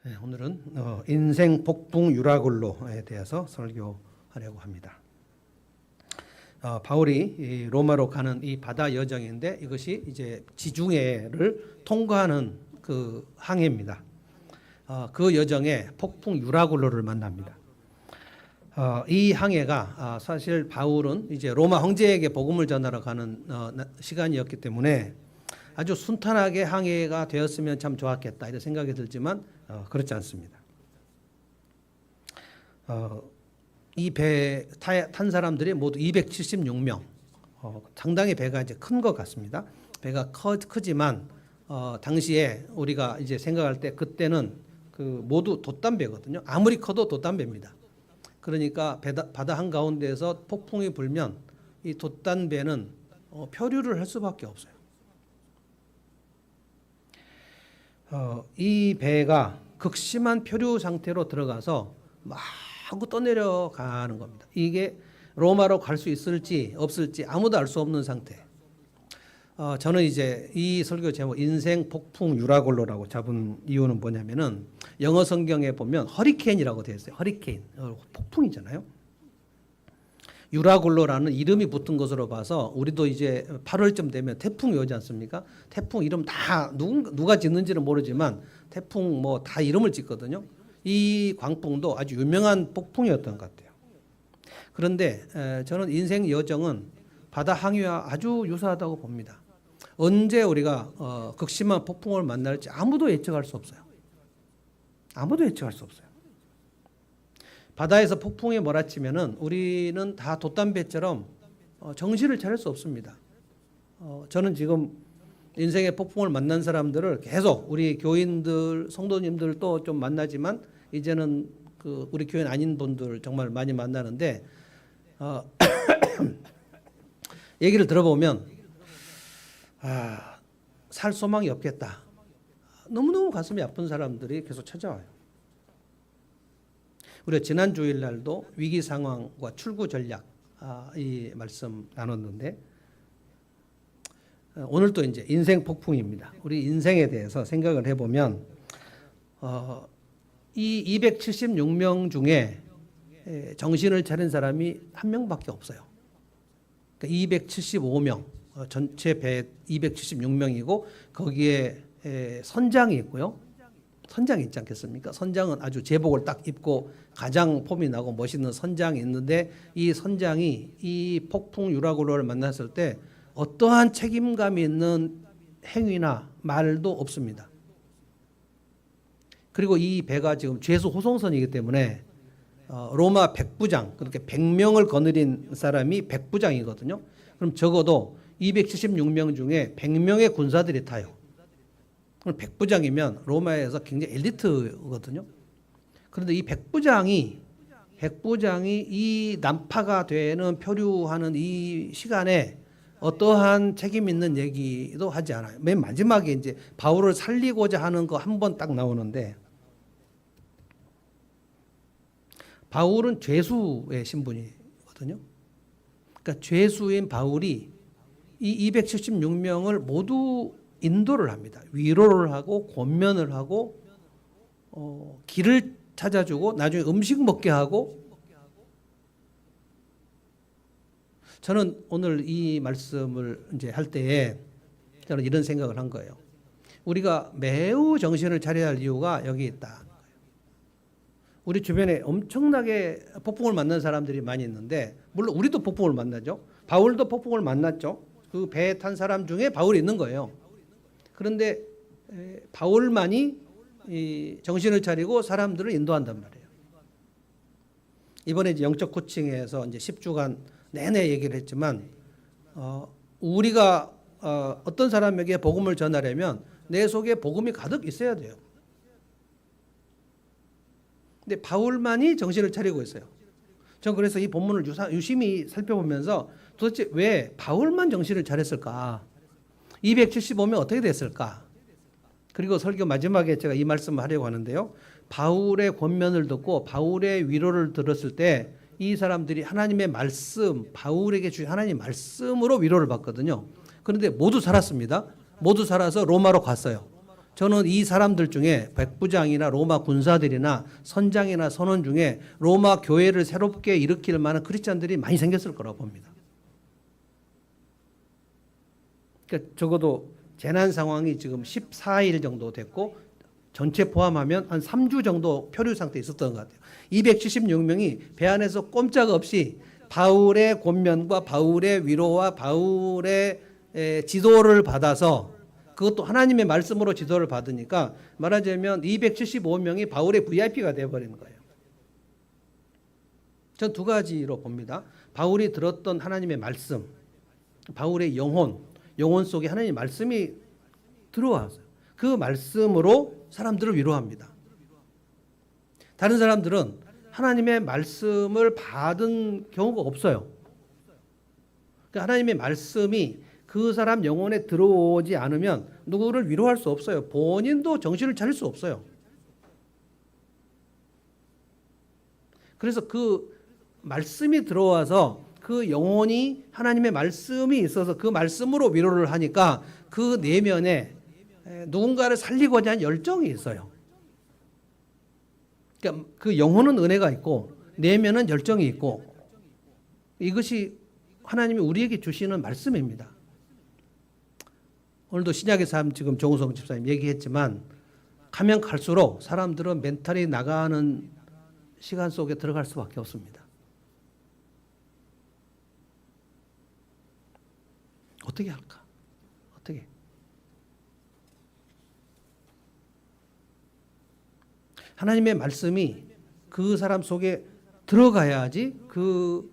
네, 오늘은 인생 복풍 유라굴로에 대해서 설교하려고 합니다. 바울이 이 로마로 가는 이 바다 여정인데 이것이 이제 지중해를 통과하는 그 항해입니다. 그 여정에 폭풍 유라굴로를 만납니다. 이 항해가 사실 바울은 이제 로마 황제에게 복음을 전하러 가는 시간이었기 때문에 아주 순탄하게 항해가 되었으면 참 좋았겠다 이런 생각이 들지만 그렇지 않습니다. 이 배 탄 사람들이 모두 276명, 상당히 배가 이제 큰 것 같습니다. 배가 크지만 당시에 우리가 이제 생각할 때 그때는 그 모두 돛담배거든요. 아무리 커도 돛담배입니다. 그러니까 바다 한 가운데에서 폭풍이 불면 이 돛담배는 표류를 할 수밖에 없어요. 이 배가 극심한 표류 상태로 들어가서 마구 떠내려가는 겁니다. 이게 로마로 갈 수 있을지 없을지 아무도 알 수 없는 상태. 저는 이제 이 설교 제목 인생 폭풍 유라굴로라고 잡은 이유는 뭐냐면은 영어 성경에 보면 허리케인이라고 되어 있어요. 허리케인, 폭풍이잖아요. 유라굴로라는 이름이 붙은 것으로 봐서 우리도 이제 8월쯤 되면 태풍이 오지 않습니까? 태풍 이름 다 누가 짓는지는 모르지만 태풍 뭐 다 이름을 짓거든요. 이 광풍도 아주 유명한 폭풍이었던 것 같아요. 그런데 저는 인생 여정은 바다 항해와 아주 유사하다고 봅니다. 언제 우리가 극심한 폭풍을 만날지 아무도 예측할 수 없어요. 아무도 예측할 수 없어요. 바다에서 폭풍이 몰아치면은 우리는 다 돛담배처럼 정신을 차릴 수 없습니다. 저는 지금 인생의 폭풍을 만난 사람들을 계속 우리 교인들, 성도님들도 좀 만나지만 이제는 그 우리 교인 아닌 분들 정말 많이 만나는데 얘기를 들어보면 살 소망이 없겠다. 너무너무 가슴이 아픈 사람들이 계속 찾아와요. 우리가 지난 주일 날도 위기 상황과 출구 전략 이 말씀 나눴는데 오늘도 이제 인생 폭풍입니다. 우리 인생에 대해서 생각을 해보면 이 276명 중에 정신을 차린 사람이 한 명밖에 없어요. 그러니까 275명 전체 배 276명이고 거기에 선장이 있고요. 선장이 있지 않겠습니까? 선장은 아주 제복을 딱 입고 가장 폼이 나고 멋있는 선장이 있는데 이 선장이 이 폭풍 유라굴로를 만났을 때 어떠한 책임감이 있는 행위나 말도 없습니다. 그리고 이 배가 지금 죄수 호송선이기 때문에 로마 백부장, 그렇게 100명을 거느린 사람이 백부장이거든요. 그럼 적어도 276명 중에 100명의 군사들이 타요. 그럼 백부장이면 로마에서 굉장히 엘리트거든요. 그런데 이 백부장이 이 난파가 되는 표류하는 이 시간에 어떠한 책임 있는 얘기도 하지 않아요. 맨 마지막에 이제 바울을 살리고자 하는 거 한 번 딱 나오는데 바울은 죄수의 신분이거든요. 그러니까 죄수인 바울이 이 276명을 모두 인도를 합니다. 위로를 하고 권면을 하고 길을 찾아주고 나중에 음식 먹게 하고 저는 오늘 이 말씀을 이제 할 때에 저는 이런 생각을 한 거예요. 우리가 매우 정신을 차려야 할 이유가 여기 있다. 우리 주변에 엄청나게 폭풍을 만난 사람들이 많이 있는데 물론 우리도 폭풍을 만나죠. 바울도 폭풍을 만났죠. 그 배에 탄 사람 중에 바울이 있는 거예요. 그런데 바울만이 정신을 차리고 사람들을 인도한단 말이에요. 이번에 이제 영적 코칭에서 이제 10주간 내내 얘기를 했지만 우리가 어떤 사람에게 복음을 전하려면 내 속에 복음이 가득 있어야 돼요. 근데 바울만이 정신을 차리고 있어요. 전 그래서 이 본문을 유심히 살펴보면서 도대체 왜 바울만 정신을 차렸을까? 275명 어떻게 됐을까? 그리고 설교 마지막에 제가 이 말씀을 하려고 하는데요. 바울의 권면을 듣고 바울의 위로를 들었을 때 이 사람들이 하나님의 말씀, 바울에게 주신 하나님의 말씀으로 위로를 받거든요. 그런데 모두 살았습니다. 모두 살아서 로마로 갔어요. 저는 이 사람들 중에 백부장이나 로마 군사들이나 선장이나 선원 중에 로마 교회를 새롭게 일으킬 만한 크리스찬들이 많이 생겼을 거라고 봅니다. 그러니까 적어도 재난 상황이 지금 14일 정도 됐고 전체 포함하면 한 3주 정도 표류 상태에 있었던 것 같아요. 276명이 배 안에서 꼼짝 없이 바울의 권면과 바울의 위로와 바울의 지도를 받아서, 그것도 하나님의 말씀으로 지도를 받으니까 말하자면 275명이 바울의 VIP가 되어버리는 거예요. 전 두 가지로 봅니다. 바울이 들었던 하나님의 말씀, 바울의 영혼 속에 하나님의 말씀이 들어왔어요. 그 말씀으로 사람들을 위로합니다. 다른 사람들은 하나님의 말씀을 받은 경우가 없어요. 하나님의 말씀이 그 사람 영혼에 들어오지 않으면 누구를 위로할 수 없어요. 본인도 정신을 차릴 수 없어요. 그래서 그 말씀이 들어와서 그 영혼이 하나님의 말씀이 있어서 그 말씀으로 위로를 하니까 그 내면에 누군가를 살리고자 하는 열정이 있어요. 그러니까 그 영혼은 은혜가 있고 내면은 열정이 있고, 이것이 하나님이 우리에게 주시는 말씀입니다. 오늘도 신약의 삶 지금 정우성 집사님 얘기했지만 가면 갈수록 사람들은 멘탈이 나가는 시간 속에 들어갈 수밖에 없습니다. 어떻게 할까? 어떻게? 하나님의 말씀이 그 사람 속에 들어가야지 그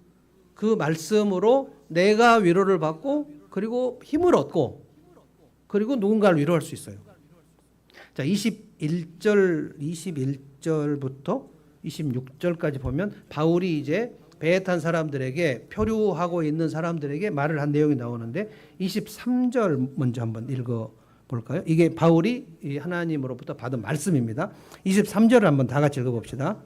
말씀으로 내가 위로를 받고 그리고 힘을 얻고 그리고 누군가를 위로할 수 있어요. 자, 21절부터 26절까지 보면 바울이 이제 배에 탄 사람들에게, 표류하고 있는 사람들에게 말을 한 내용이 나오는데 23절 먼저 한번 읽어 볼까요? 이게 바울이 하나님으로부터 받은 말씀입니다. 23절을 한번 다 같이 읽어 봅시다.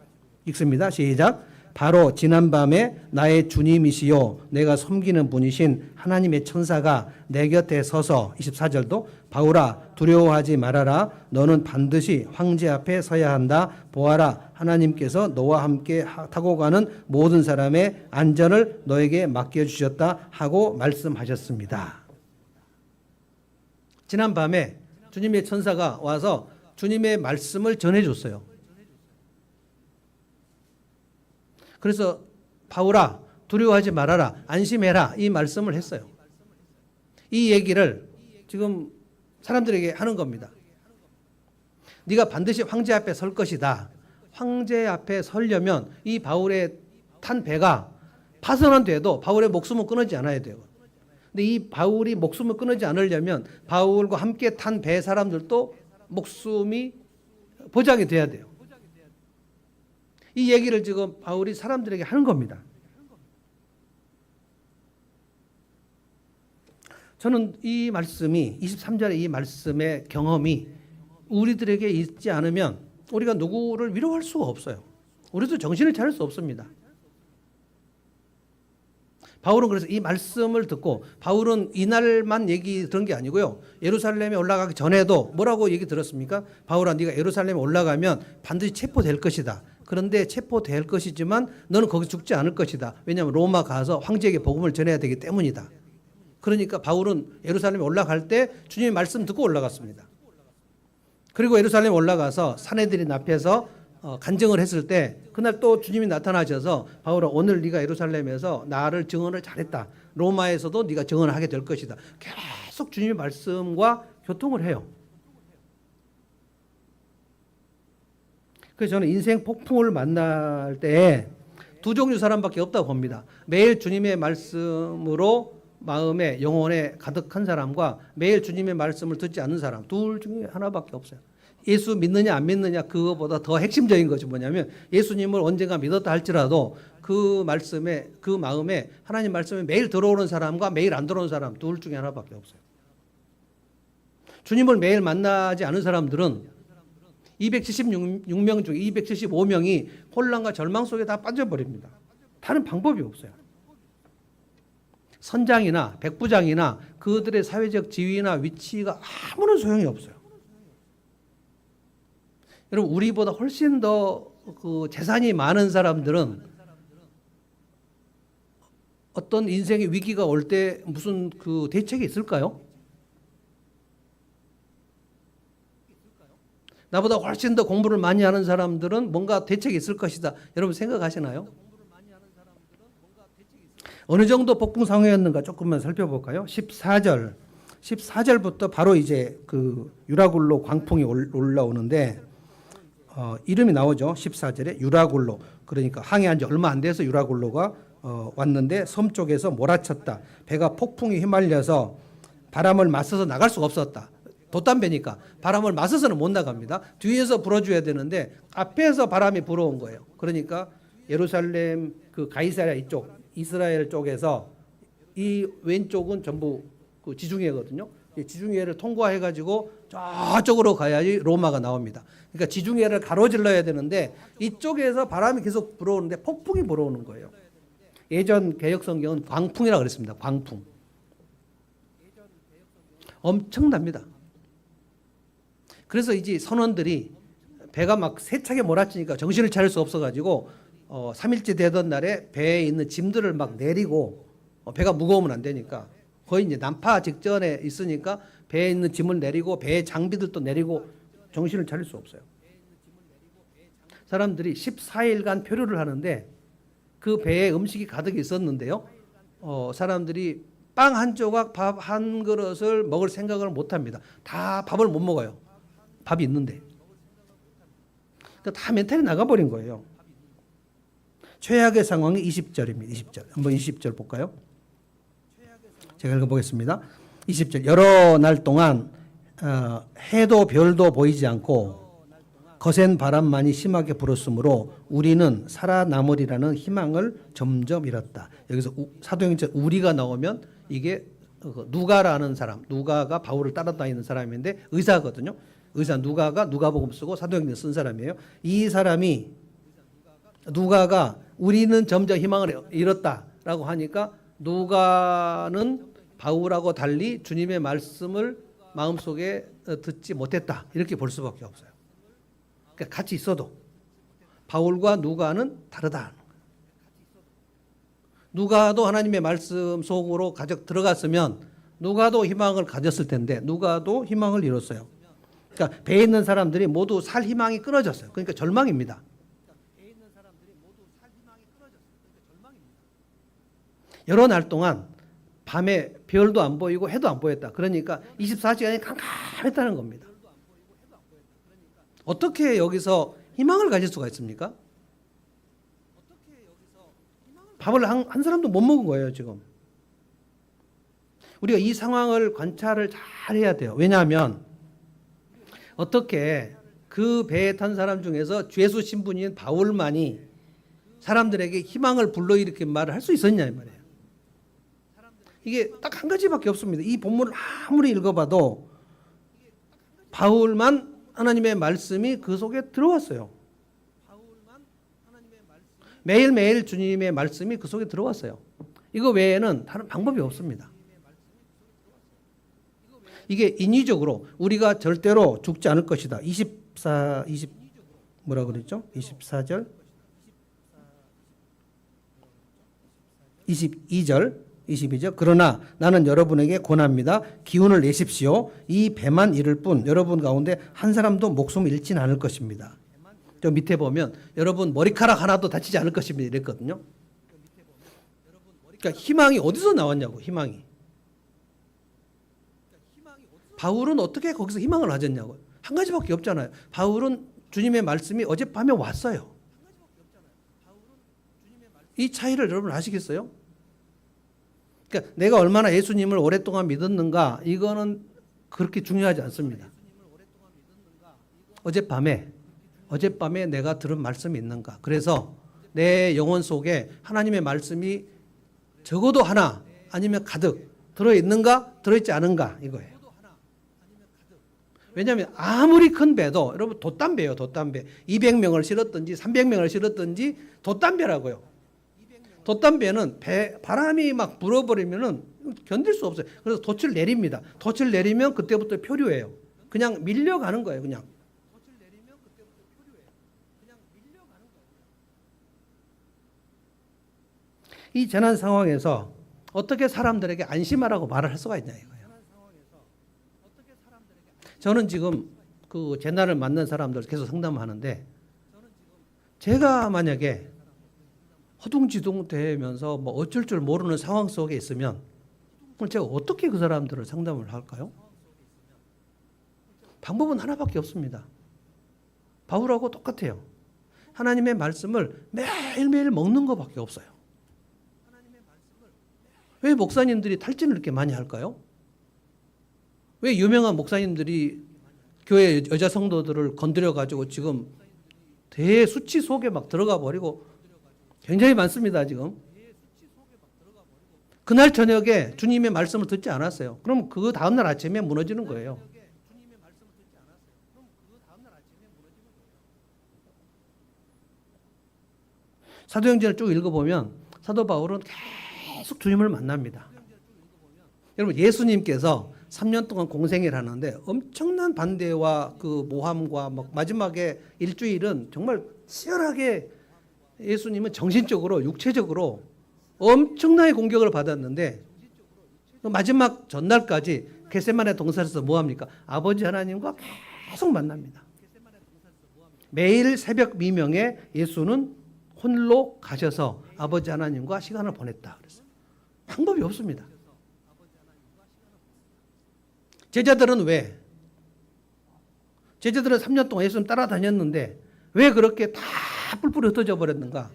읽습니다. 시작. 바로 지난밤에 나의 주님이시요 내가 섬기는 분이신 하나님의 천사가 내 곁에 서서, 24절도 바울아 두려워하지 말아라. 너는 반드시 황제 앞에 서야 한다. 보아라, 하나님께서 너와 함께 타고 가는 모든 사람의 안전을 너에게 맡겨주셨다 하고 말씀하셨습니다. 지난밤에 주님의 천사가 와서 주님의 말씀을 전해줬어요. 그래서 바울아 두려워하지 말아라, 안심해라, 이 말씀을 했어요. 이 얘기를 지금 사람들에게 하는 겁니다. 네가 반드시 황제 앞에 설 것이다. 황제 앞에 서려면 이 바울의 탄 배가 파손은 돼도 바울의 목숨은 끊어지지 않아야 돼요. 근데 이 바울이 목숨을 끊어지지 않으려면 바울과 함께 탄 배 사람들도 목숨이 보장이 돼야 돼요. 이 얘기를 지금 바울이 사람들에게 하는 겁니다. 저는 이 말씀이, 23절의 이 말씀의 경험이 우리들에게 있지 않으면 우리가 누구를 위로할 수가 없어요. 우리도 정신을 차릴 수 없습니다. 바울은 그래서 이 말씀을 듣고, 바울은 이날만 얘기 들은 게 아니고요. 예루살렘에 올라가기 전에도 뭐라고 얘기 들었습니까? 바울아, 네가 예루살렘에 올라가면 반드시 체포될 것이다. 그런데 체포될 것이지만 너는 거기 죽지 않을 것이다. 왜냐하면 로마 가서 황제에게 복음을 전해야 되기 때문이다. 그러니까 바울은 예루살렘에 올라갈 때 주님의 말씀 듣고 올라갔습니다. 그리고 예루살렘에 올라가서 사내들인 앞에서 간증을 했을 때 그날 또 주님이 나타나셔서 바울아, 오늘 네가 예루살렘에서 나를 증언을 잘했다. 로마에서도 네가 증언을 하게 될 것이다. 계속 주님의 말씀과 교통을 해요. 그래서 저는 인생 폭풍을 만날 때 두 종류 사람밖에 없다고 봅니다. 매일 주님의 말씀으로 마음에, 영혼에 가득한 사람과 매일 주님의 말씀을 듣지 않는 사람, 둘 중에 하나밖에 없어요. 예수 믿느냐 안 믿느냐, 그거보다 더 핵심적인 것이 뭐냐면 예수님을 언젠가 믿었다 할지라도 그 말씀에, 그 마음에 하나님 말씀에 매일 들어오는 사람과 매일 안 들어오는 사람, 둘 중에 하나밖에 없어요. 주님을 매일 만나지 않은 사람들은 276명 중 275명이 혼란과 절망 속에 다 빠져버립니다. 다른 방법이 없어요. 선장이나 백부장이나 그들의 사회적 지위나 위치가 아무런 소용이 없어요. 여러분 우리보다 훨씬 더 그 재산이 많은 사람들은 어떤 인생의 위기가 올 때 무슨 그 대책이 있을까요? 나보다 훨씬 더 공부를 많이 하는 사람들은 뭔가 대책이 있을 것이다. 여러분 생각하시나요? 어느 정도 폭풍 상황이었는가 조금만 살펴볼까요? 14절부터 바로 이제 그 유라굴로 광풍이 올라오는데 이름이 나오죠. 14절에 유라굴로. 그러니까 항해한 지 얼마 안 돼서 유라굴로가 왔는데 섬 쪽에서 몰아쳤다. 배가 폭풍이 휘말려서 바람을 맞서서 나갈 수가 없었다. 돛담배니까 바람을 맞서서는 못 나갑니다. 뒤에서 불어줘야 되는데 앞에서 바람이 불어온 거예요. 그러니까 예루살렘 그 가이사랴 이쪽 이스라엘 쪽에서 이 왼쪽은 전부 그 지중해거든요. 지중해를 통과해가지고 저쪽으로 가야지 로마가 나옵니다. 그러니까 지중해를 가로질러야 되는데 이쪽에서 바람이 계속 불어오는데 폭풍이 불어오는 거예요. 예전 개역 성경은 광풍이라고 그랬습니다. 광풍. 엄청납니다. 그래서 이제 선원들이 배가 막 세차게 몰아치니까 정신을 차릴 수 없어가지고 3일째 되던 날에 배에 있는 짐들을 막 내리고 배가 무거우면 안 되니까 거의 이제 난파 직전에 있으니까 배에 있는 짐을 내리고 배의 장비들도 내리고 정신을 차릴 수 없어요. 사람들이 14일간 표류를 하는데 그 배에 음식이 가득 있었는데요. 사람들이 빵 한 조각, 밥 한 그릇을 먹을 생각을 못 합니다. 다 밥을 못 먹어요. 밥이 있는데. 다 멘탈이 나가버린 거예요. 최악의 상황이 20절입니다. 20절. 한번 20절 볼까요? 제가 읽어보겠습니다. 20절. 여러 날 동안 해도 별도 보이지 않고 거센 바람만이 심하게 불었으므로 우리는 살아남으리라는 희망을 점점 잃었다. 여기서 사도행전 우리가 나오면 이게 누가라는 사람, 누가가 바울을 따라다니는 사람인데 의사거든요. 의사 누가가 누가복음 쓰고 사도행전 쓴 사람이에요. 이 사람이 누가가 우리는 점점 희망을 잃었다라고 하니까 누가는 바울하고 달리 주님의 말씀을 마음속에 듣지 못했다. 이렇게 볼 수밖에 없어요. 그러니까 같이 있어도 바울과 누가는 다르다. 누가도 하나님의 말씀 속으로 가져 들어갔으면 누가도 희망을 가졌을 텐데 누가도 희망을 잃었어요. 그러니까 배에 있는 사람들이 모두 살 희망이 끊어졌어요. 그러니까 절망입니다. 여러 날 동안 밤에 별도 안 보이고 해도 안 보였다. 그러니까 24시간이 캄캄했다는 겁니다. 어떻게 여기서 희망을 가질 수가 있습니까? 밥을 한 사람도 못 먹은 거예요, 지금. 우리가 이 상황을 관찰을 잘 해야 돼요. 왜냐하면 어떻게 그 배에 탄 사람 중에서 죄수 신분인 바울만이 사람들에게 희망을 불러일으킨 말을 할 수 있었냐 이 말이에요. 이게 딱 한 가지밖에 없습니다. 이 본문을 아무리 읽어봐도 바울만 하나님의 말씀이 그 속에 들어왔어요. 매일매일 주님의 말씀이 그 속에 들어왔어요. 이거 외에는 다른 방법이 없습니다. 이게 인위적으로 우리가 절대로 죽지 않을 것이다. 20 뭐라 그랬죠? 24절 22절 그러나 나는 여러분에게 권합니다. 기운을 내십시오. 이 배만 잃을 뿐 여러분 가운데 한 사람도 목숨을 잃지는 않을 것입니다. 저 밑에 보면 여러분 머리카락 하나도 다치지 않을 것입니다. 이랬거든요. 그러니까 희망이 어디서 나왔냐고. 희망이. 바울은 어떻게 거기서 희망을 가졌냐고. 한 가지밖에 없잖아요. 바울은 주님의 말씀이 어젯밤에 왔어요. 이 차이를 여러분 아시겠어요? 그러니까 내가 얼마나 예수님을 오랫동안 믿었는가 이거는 그렇게 중요하지 않습니다. 어젯밤에 내가 들은 말씀이 있는가. 그래서 내 영혼 속에 하나님의 말씀이 적어도 하나 아니면 가득 들어있는가 들어있지 않은가 이거예요. 왜냐하면 아무리 큰 배도 여러분 돛담배예요. 돛담배. 200명을 실었든지 300명을 실었든지 돛담배라고요. 돛담배는 바람이 막 불어버리면은 견딜 수 없어요. 그래서 돛을 내립니다. 돛을 내리면 그때부터 표류해요. 그냥 밀려가는 거예요. 그냥. 이 재난 상황에서 어떻게 사람들에게 안심하라고 말을 할 수가 있냐 이거예요. 저는 지금 그 재난을 만난 사람들 계속 상담하는데 제가 만약에 허둥지둥 되면서 뭐 어쩔 줄 모르는 상황 속에 있으면 그럼 제가 어떻게 그 사람들을 상담을 할까요? 방법은 하나밖에 없습니다. 바울하고 똑같아요. 하나님의 말씀을 매일매일 먹는 것밖에 없어요. 왜 목사님들이 탈진을 이렇게 많이 할까요? 왜 유명한 목사님들이 교회 여자 성도들을 건드려가지고 지금 대수치 속에 막 들어가 버리고 굉장히 많습니다, 지금. 그날 저녁에 주님의 말씀을 듣지 않았어요. 그럼 그 다음날 아침에 무너지는 거예요. 사도행전을 쭉 읽어보면 사도 바울은 계속 주님을 만납니다. 여러분, 예수님께서 3년 동안 공생애를 하는데 엄청난 반대와 그 모함과 막 마지막에 일주일은 정말 치열하게 예수님은 정신적으로 육체적으로 엄청나게 공격을 받았는데 마지막 전날까지 겟세마네 동산에서 뭐 합니까? 아버지 하나님과 계속 만납니다. 매일 새벽 미명에 예수는 홀로 가셔서 아버지 하나님과 시간을 보냈다 그랬어요. 방법이 없습니다. 제자들은 왜? 제자들은 3년 동안 예수님 따라다녔는데 왜 그렇게 다 뿔뿔이 흩어져 버렸는가?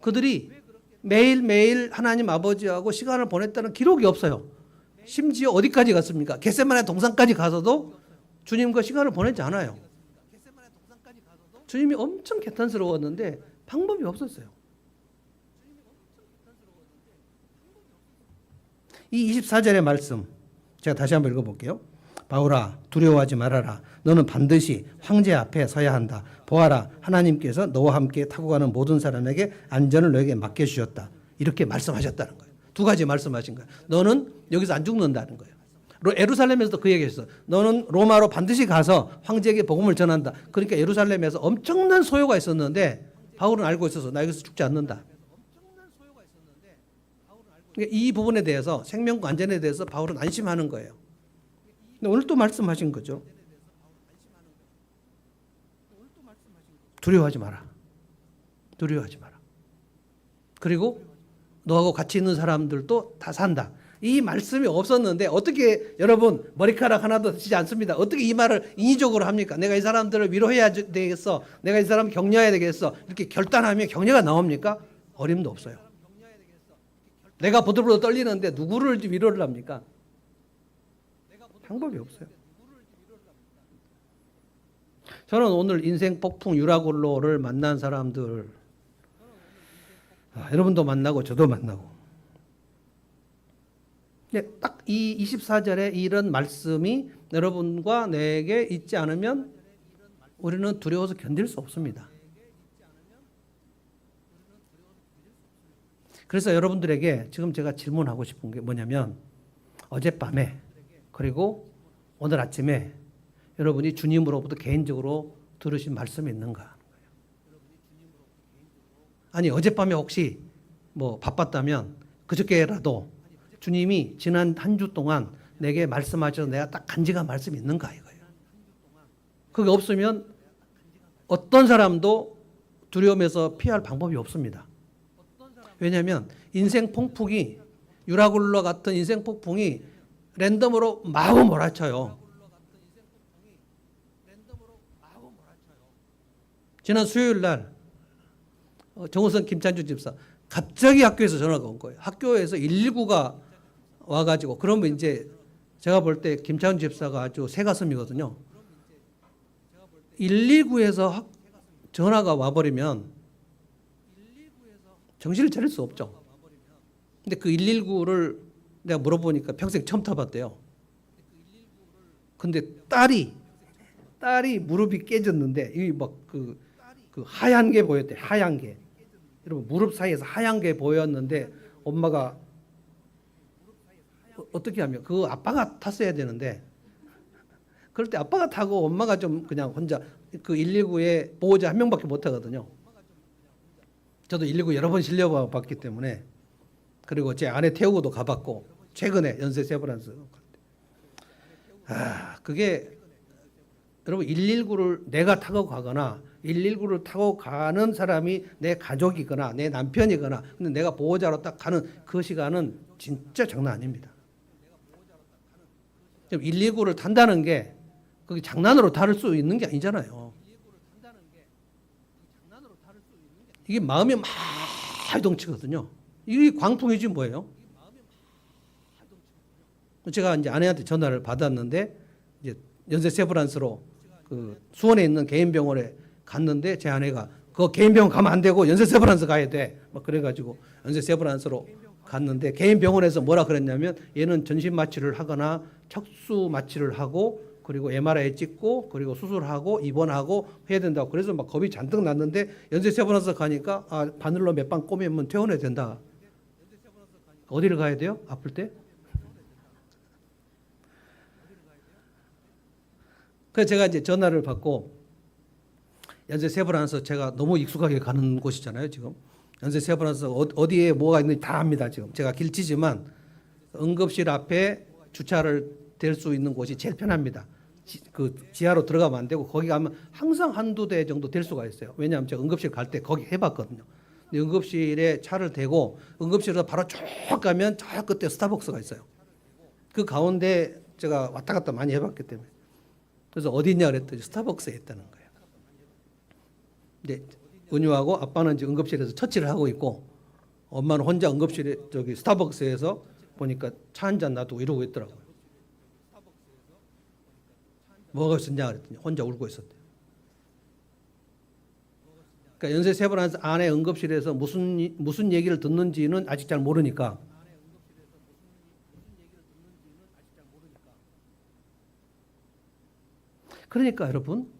그들이 매일매일 하나님 아버지하고 시간을 보냈다는 기록이 없어요. 심지어 어디까지 갔습니까? 겟세마네 동산까지 가서도 주님과 시간을 보내지 않아요. 주님이 엄청 개탄스러웠는데 방법이 없었어요. 이 24절의 말씀 제가 다시 한번 읽어볼게요. 바울아 두려워하지 말아라. 너는 반드시 황제 앞에 서야 한다. 보아라 하나님께서 너와 함께 타고 가는 모든 사람에게 안전을 너에게 맡겨주셨다. 이렇게 말씀하셨다는 거예요. 두 가지 말씀하신 거예요. 너는 여기서 안 죽는다는 거예요. 예루살렘에서도 그 얘기했어. 너는 로마로 반드시 가서 황제에게 복음을 전한다. 그러니까 예루살렘에서 엄청난 소요가 있었는데 바울은 알고 있어서 나 여기서 죽지 않는다. 이 부분에 대해서 생명과 안전에 대해서 바울은 안심하는 거예요. 근데 오늘 또 말씀하신 거죠. 두려워하지 마라. 두려워하지 마라. 그리고 너하고 같이 있는 사람들도 다 산다. 이 말씀이 없었는데 어떻게 여러분 머리카락 하나도 드시지 않습니다. 어떻게 이 말을 인위적으로 합니까? 내가 이 사람들을 위로해야 되겠어. 내가 이 사람 격려해야 되겠어. 이렇게 결단하면 격려가 나옵니까? 어림도 없어요. 내가 보들보들 떨리는데 누구를 위로를 합니까? 방법이 없어요. 저는 오늘 인생 폭풍 유라굴로를 만난 사람들 여러분도 만나고 저도 만나고 딱 이 24절에 이런 말씀이 여러분과 내게 있지 않으면 우리는 두려워서 견딜 수 없습니다. 그래서 여러분들에게 지금 제가 질문하고 싶은 게 뭐냐면 어젯밤에 그리고 오늘 아침에 여러분이 주님으로부터 개인적으로 들으신 말씀이 있는가? 아니 어젯밤에 혹시 뭐 바빴다면 그저께라도 주님이 지난 한 주 동안 내게 말씀하셔서 내가 딱 간직한 말씀이 있는가 이거예요. 그게 없으면 어떤 사람도 두려움에서 피할 방법이 없습니다. 왜냐하면 인생 폭풍이 유라굴로 같은 인생 폭풍이 랜덤으로 마구 몰아쳐요. 지난 수요일 날 정우선 김찬주 집사 갑자기 학교에서 전화가 온 거예요. 학교에서 119가 와가지고 그러면 이제 제가 볼 때 김찬주 집사가 아주 새가슴이거든요. 119에서 전화가 와버리면 정신을 차릴 수 없죠. 근데 그 119를 내가 물어보니까 평생 처음 타봤대요. 근데 딸이 무릎이 깨졌는데 이 막 그 하얀 게 보였대. 하얀 게. 여러분 무릎 사이에서 하얀 게 보였는데 엄마가 어떻게 하면 그 아빠가 탔어야 되는데 그럴 때 아빠가 타고 엄마가 좀 그냥 혼자 그 119에 보호자 한 명밖에 못 타거든요. 저도 119 여러 번 실려봤기 때문에, 그리고 제 아내 태우고도 가봤고, 최근에 연세 세브란스. 그게 여러분 119를 내가 타고 가거나 119를 타고 가는 사람이 내 가족이거나 내 남편이거나, 근데 내가 보호자로 딱 가는 그 시간은 진짜 장난 아닙니다. 119를 탄다는 게 그게 장난으로 다룰 수 있는 게 아니잖아요. 이게 마음이 막 동치거든요. 이게 광풍이지 뭐예요? 제가 이제 아내한테 전화를 받았는데, 이제 연세 세브란스로 그 수원에 있는 개인 병원에 갔는데, 제 아내가 그 개인 병원 가면 안 되고 연세 세브란스 가야 돼. 막 그래가지고 연세 세브란스로 갔는데, 개인 병원에서 뭐라 그랬냐면, 얘는 전신 마취를 하거나 척수 마취를 하고, 그리고 MRI 찍고, 그리고 수술하고 입원하고 해야 된다고. 그래서 막 겁이 잔뜩 났는데, 연세 세브란스 가니까 바늘로 몇 방 꼬매면 퇴원해야 된다. 어디를 가야 돼요? 아플 때? 그래서 제가 이제 전화를 받고, 연세 세브란스 제가 너무 익숙하게 가는 곳이잖아요, 지금. 연세 세브란스 어디에 뭐가 있는지 다 압니다, 지금. 제가 길치지만 응급실 앞에 주차를 될 수 있는 곳이 제일 편합니다. 그 지하로 들어가면 안 되고, 거기 가면 항상 한두 대 정도 될 수가 있어요. 왜냐하면 제가 응급실 갈 때 거기 해봤거든요. 응급실에 차를 대고 응급실에서 바로 쭉 가면 저 끝에 스타벅스가 있어요. 그 가운데 제가 왔다 갔다 많이 해봤기 때문에. 그래서 어디 있냐 그랬더니 스타벅스에 있다는 거예요. 근데 은유하고 아빠는 이제 응급실에서 처치를 하고 있고, 엄마는 혼자 응급실에 저기 스타벅스에서 보니까 차 한 잔 놔두고 이러고 있더라고요. 뭐가 있었냐 그랬더니 혼자 울고 있었대요. 그러니까 연세 세브란스 안에 응급실에서 무슨 얘기를 듣는지는 아직 잘 모르니까, 그러니까 여러분,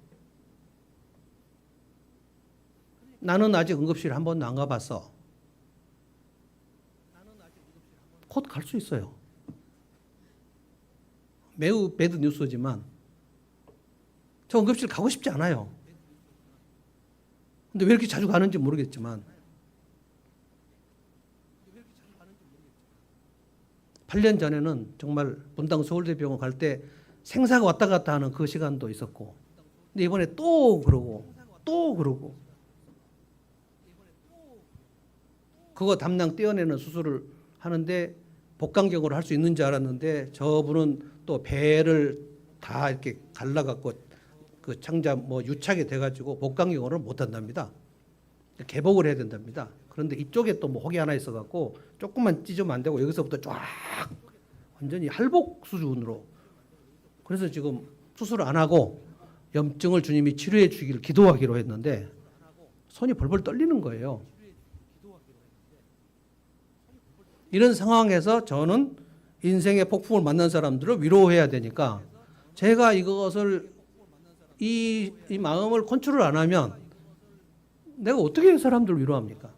나는 아직 응급실 한 번도 안 가봤어. 곧 갈 수 있어요. 매우 배드 뉴스지만 저 응급실 가고 싶지 않아요. 근데 왜 이렇게 자주 가는지 모르겠지만, 8년 전에는 정말 분당 서울대병원 갈 때 생사가 왔다 갔다 하는 그 시간도 있었고, 근데 이번에 또 그러고 또 그러고, 그거 담낭 떼어내는 수술을 하는데 복강경으로 할 수 있는 줄 알았는데, 저분은 또 배를 다 이렇게 갈라갖고 그 창자 뭐 유착이 돼가지고 복강경으로는 못 한답니다. 개복을 해야 된답니다. 그런데 이쪽에 또 뭐 혹이 하나 있어갖고 조금만 찢으면 안 되고, 여기서부터 쫙 완전히 할복 수준으로. 그래서 지금 수술 안 하고 염증을 주님이 치료해 주기를 기도하기로 했는데, 손이 벌벌 떨리는 거예요. 이런 상황에서 저는 인생의 폭풍을 만난 사람들을 위로해야 되니까, 제가 이것을 이 마음을 컨트롤 안 하면 내가 어떻게 사람들을 위로합니까?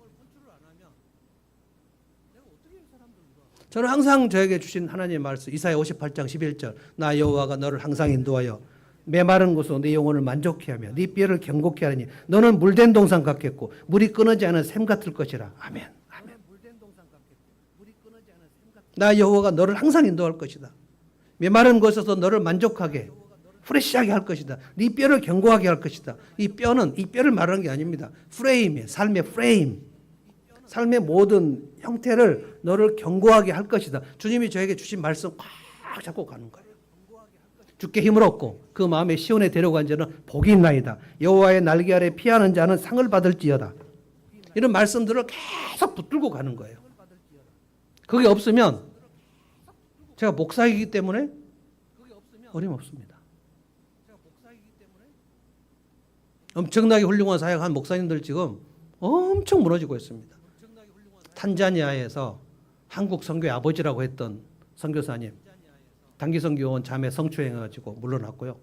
저는 항상 저에게 주신 하나님의 말씀, 이사야 58장 11절, 나 여호와가 너를 항상 인도하여 메마른 곳으로 네 영혼을 만족케 하며 네 뼈를 견고케 하니 너는 물된 동산 같겠고 물이 끊어지 않은 샘 같을 것이라. 아멘. 아멘. 나 여호와가 너를 항상 인도할 것이다. 메마른 곳에서 너를 만족하게 프레시하게 할 것이다. 네 뼈를 견고하게 할 것이다. 이 뼈를 말하는 게 아닙니다. 프레임이에요. 삶의 프레임. 삶의 모든 형태를 너를 견고하게 할 것이다. 주님이 저에게 주신 말씀 꽉 잡고 가는 거예요. 주께 힘을 얻고 그 마음에 시온에 데려간 자는 복이 있나이다. 여호와의 날개 아래 피하는 자는 상을 받을지어다. 이런 말씀들을 계속 붙들고 가는 거예요. 그게 없으면, 제가 목사이기 때문에 어림없습니다. 엄청나게 훌륭한 사역한 목사님들 지금 엄청 무너지고 있습니다. 탄자니아에서 한국 선교의 아버지라고 했던 선교사님, 단기선교원 자매 성추행해가지고 물러났고요.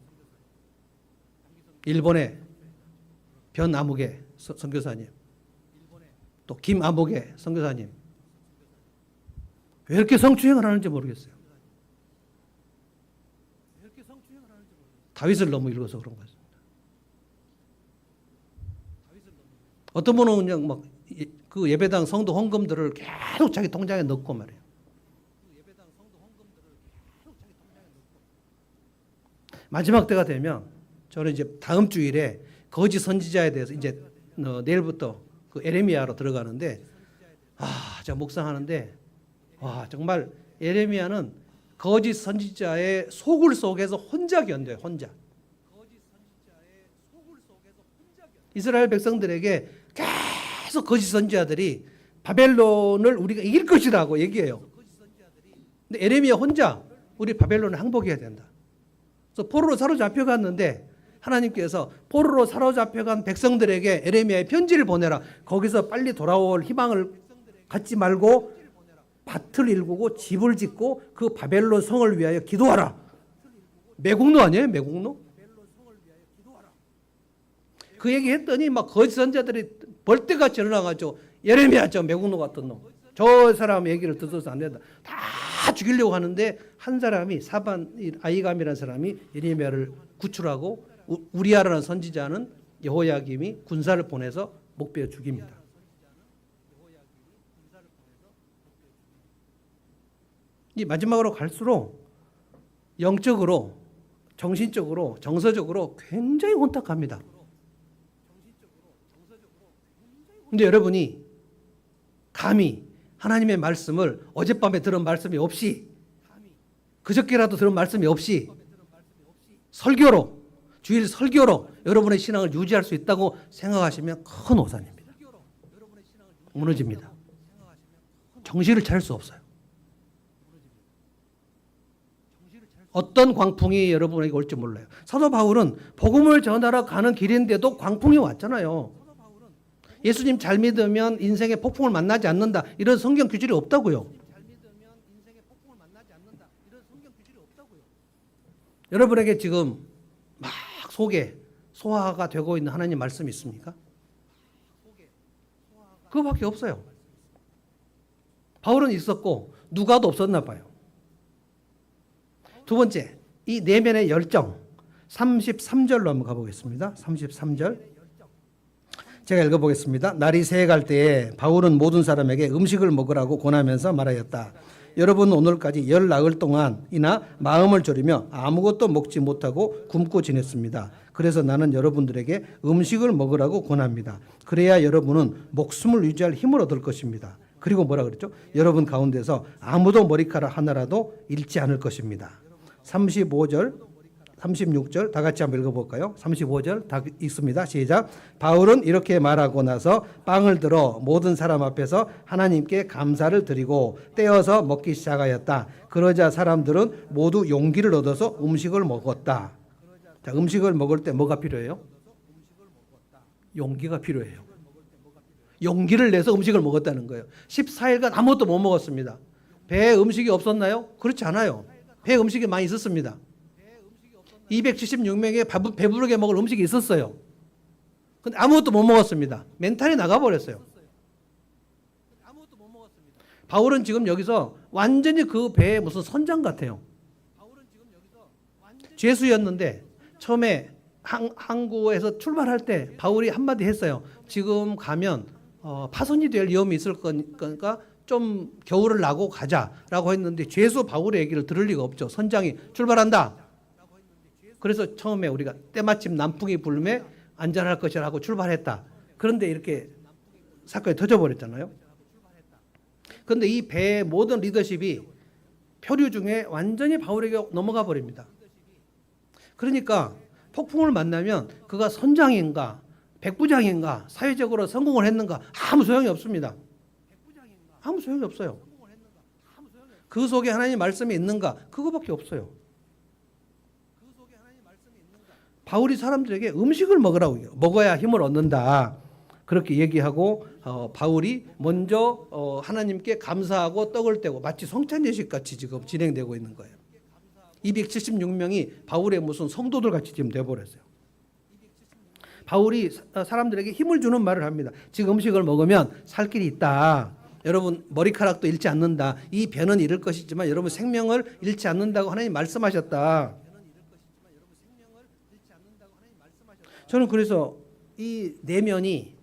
일본의 변아무개 선교사님, 또 김아무개 선교사님, 왜 이렇게 성추행을 하는지 모르겠어요. 다윗을 너무 읽어서 그런 거죠. 어떤 분은 그냥 막 그 예배당 성도 헌금들을 계속 자기 통장에 넣고 말이에요. 마지막 때가 되면 저는 이제 다음 주일에 거짓 선지자에 대해서 이제 내일부터 그 에레미야로 들어가는데 제가 묵상하는데 정말 에레미야는 거짓 선지자의 소굴 속에서 혼자 견뎌요. 혼자. 이스라엘 백성들에게 계속 거짓 선지자들이 바벨론을 우리가 이길 것이라고 얘기해요. 근데 에레미야 혼자 우리 바벨론을 항복해야 된다. 그래서 포로로 사로잡혀갔는데 하나님께서 포로로 사로잡혀간 백성들에게 에레미야의 편지를 보내라. 거기서 빨리 돌아올 희망을 갖지 말고 밭을 일구고 집을 짓고 그 바벨론 성을 위하여 기도하라. 매국노 아니에요? 매국노? 그 얘기 했더니 막 거짓 선지자들이 벌떼같이 일어나가지고 예레미야 저 매국노 같은 놈. 저 사람 얘기를 듣어서 안 된다. 다 죽이려고 하는데 한 사람이 사반 아이감이라는 사람이 예레미야를 구출하고 우리아라는 선지자는 여호야김이 군사를 보내서 목베어 죽입니다. 이 마지막으로 갈수록 영적으로, 정신적으로, 정서적으로 굉장히 혼탁합니다. 근데 여러분이 감히 하나님의 말씀을 어젯밤에 들은 말씀이 없이 그저께라도 들은 말씀이 없이 설교로 주일 설교로 여러분의 신앙을 유지할 수 있다고 생각하시면 큰 오산입니다. 무너집니다. 정신을 차릴 수 없어요. 어떤 광풍이 여러분에게 올지 몰라요. 사도 바울은 복음을 전하러 가는 길인데도 광풍이 왔잖아요. 예수님 잘 믿으면 인생의 폭풍을 만나지 않는다. 이런 성경 규절이 없다고요. 여러분에게 지금 막 속에 소화가 되고 있는 하나님 말씀이 있습니까? 그거밖에 없어요. 바울은 있었고 누가도 없었나 봐요. 두 번째, 이 내면의 열정 33절로 한번 가보겠습니다. 33절 제가 읽어보겠습니다. 날이 새해갈 때에 바울은 모든 사람에게 음식을 먹으라고 권하면서 말하였다. 여러분 오늘까지 열 나흘 동안이나 마음을 졸이며 아무것도 먹지 못하고 굶고 지냈습니다. 그래서 나는 여러분들에게 음식을 먹으라고 권합니다. 그래야 여러분은 목숨을 유지할 힘을 얻을 것입니다. 그리고 뭐라 그랬죠? 여러분 가운데서 아무도 머리카락 하나라도 잃지 않을 것입니다. 35절 36절 다 같이 한번 읽어볼까요? 35절 다 읽습니다. 시작. 바울은 이렇게 말하고 나서 빵을 들어 모든 사람 앞에서 하나님께 감사를 드리고 떼어서 먹기 시작하였다. 그러자 사람들은 모두 용기를 얻어서 음식을 먹었다. 자, 음식을 먹을 때 뭐가 필요해요? 용기가 필요해요. 용기를 내서 음식을 먹었다는 거예요. 14일간 아무것도 못 먹었습니다. 배에 음식이 없었나요? 그렇지 않아요. 배에 음식이 많이 있었습니다. 276명에게 배부르게 먹을 음식이 있었어요. 근데 아무것도 못 먹었습니다. 멘탈이 나가버렸어요. 바울은 지금 여기서 완전히 그 배에 무슨 선장 같아요. 죄수였는데 처음에 항구에서 출발할 때 바울이 한마디 했어요. 지금 가면 파손이 될 위험이 있을 거니까 좀 겨울을 나고 가자라고 했는데 죄수 바울의 얘기를 들을 리가 없죠. 선장이 출발한다. 그래서 처음에 우리가 때마침 남풍이 불매 안전할 것이라고 출발했다. 그런데 이렇게 사건이 터져버렸잖아요. 그런데 이 배의 모든 리더십이 표류 중에 완전히 바울에게 넘어가 버립니다. 그러니까 폭풍을 만나면 그가 선장인가 백부장인가 사회적으로 성공을 했는가 아무 소용이 없습니다. 아무 소용이 없어요. 그 속에 하나님의 말씀이 있는가 그거밖에 없어요. 바울이 사람들에게 음식을 먹으라고 해요. 먹어야 힘을 얻는다. 그렇게 얘기하고 바울이 먼저 하나님께 감사하고 떡을 떼고 마치 성찬 예식 같이 지금 진행되고 있는 거예요. 276명이 바울의 무슨 성도들 같이 지금 돼버렸어요. 바울이 사람들에게 힘을 주는 말을 합니다. 지금 음식을 먹으면 살 길이 있다. 여러분 머리카락도 잃지 않는다. 이 배는 잃을 것이지만 여러분 생명을 잃지 않는다고 하나님 말씀하셨다. 저는 그래서 이 내면이